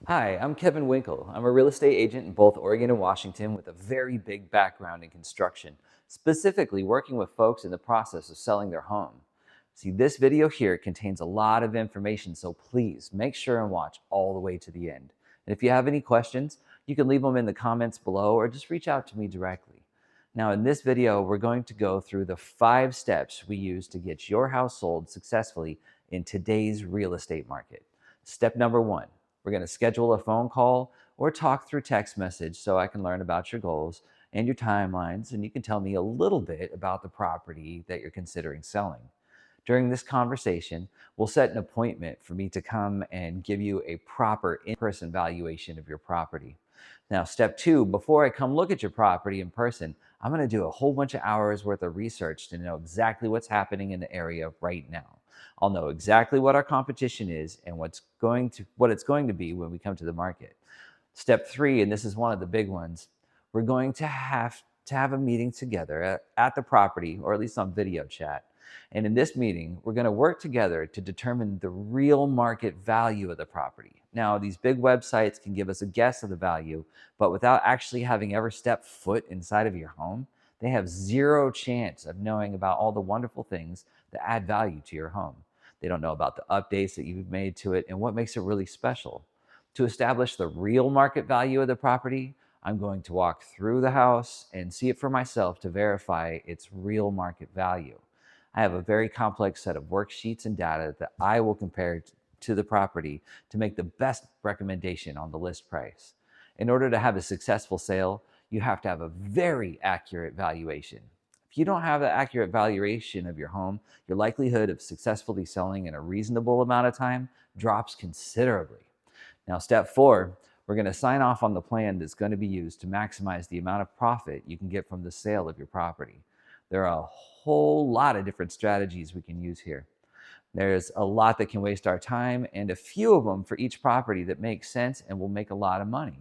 Hi, I'm Kevin Winkle. I'm a real estate agent in both Oregon and Washington with a very big background in construction, specifically working with folks in the process of selling their home. See, this video here contains a lot of information, so please make sure and watch all the way to the end. And if you have any questions, you can leave them in the comments below or just reach out to me directly. Now, in this video, we're going to go through the 5 steps we use to get your house sold successfully in today's real estate market. Step number 1. We're going to schedule a phone call or talk through text message so I can learn about your goals and your timelines, and you can tell me a little bit about the property that you're considering selling. During this conversation, we'll set an appointment for me to come and give you a proper in-person valuation of your property. Now, step 2, before I come look at your property in person, I'm going to do a whole bunch of hours worth of research to know exactly what's happening in the area right now. I'll know exactly what our competition is and what it's going to be when we come to the market. Step 3, and this is one of the big ones, we're going to have a meeting together at the property, or at least on video chat. And in this meeting, we're going to work together to determine the real market value of the property. Now, these big websites can give us a guess of the value, but without actually having ever stepped foot inside of your home, they have zero chance of knowing about all the wonderful things that add value to your home. They don't know about the updates that you've made to it and what makes it really special. To establish the real market value of the property, I'm going to walk through the house and see it for myself to verify its real market value. I have a very complex set of worksheets and data that I will compare to the property to make the best recommendation on the list price. In order to have a successful sale, you have to have a very accurate valuation. If you don't have an accurate valuation of your home, your likelihood of successfully selling in a reasonable amount of time drops considerably. Now, step 4, we're going to sign off on the plan that's going to be used to maximize the amount of profit you can get from the sale of your property. There are a whole lot of different strategies we can use here. There's a lot that can waste our time, and a few of them for each property that makes sense and will make a lot of money.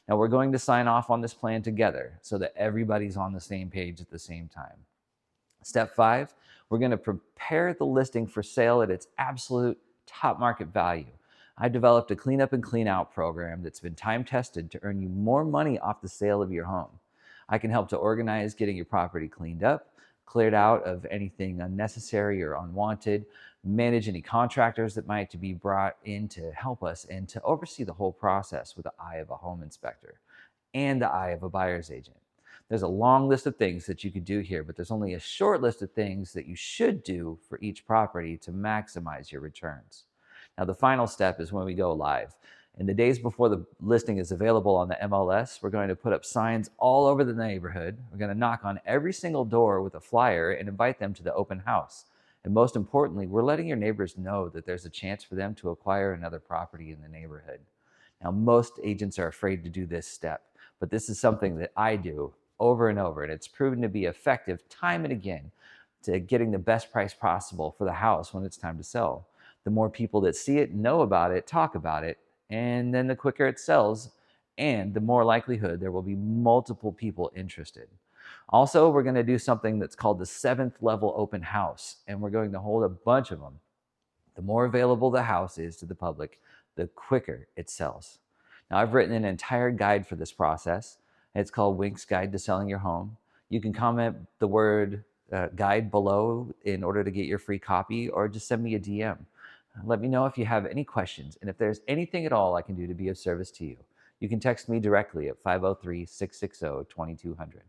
Now, we're going to sign off on this plan together so that everybody's on the same page at the same time. Step 5, we're going to prepare the listing for sale at its absolute top market value. I developed a clean up and clean out program that's been time tested to earn you more money off the sale of your home. I can help to organize getting your property cleaned up, cleared out of anything unnecessary or unwanted, manage any contractors that might be brought in to help us, and to oversee the whole process with the eye of a home inspector and the eye of a buyer's agent. There's a long list of things that you could do here, but there's only a short list of things that you should do for each property to maximize your returns. Now, the final step is when we go live. In the days before the listing is available on the MLS, we're going to put up signs all over the neighborhood. We're going to knock on every single door with a flyer and invite them to the open house. And most importantly, we're letting your neighbors know that there's a chance for them to acquire another property in the neighborhood. Now, most agents are afraid to do this step, but this is something that I do over and over, and it's proven to be effective time and again to getting the best price possible for the house when it's time to sell. The more people that see it, know about it, talk about it, and then the quicker it sells, and the more likelihood there will be multiple people interested. Also, we're going to do something that's called the 7th level open house, and we're going to hold a bunch of them. The more available the house is to the public, the quicker it sells. Now, I've written an entire guide for this process. It's called Wink's Guide to Selling Your Home. You can comment the word guide below in order to get your free copy, or just send me a DM. Let me know if you have any questions, and if there's anything at all I can do to be of service to you. You can text me directly at 503-660-2200.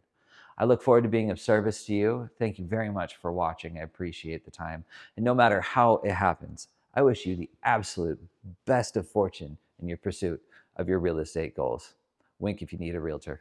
I look forward to being of service to you. Thank you very much for watching. I appreciate the time. And no matter how it happens, I wish you the absolute best of fortune in your pursuit of your real estate goals. Wink if you need a realtor.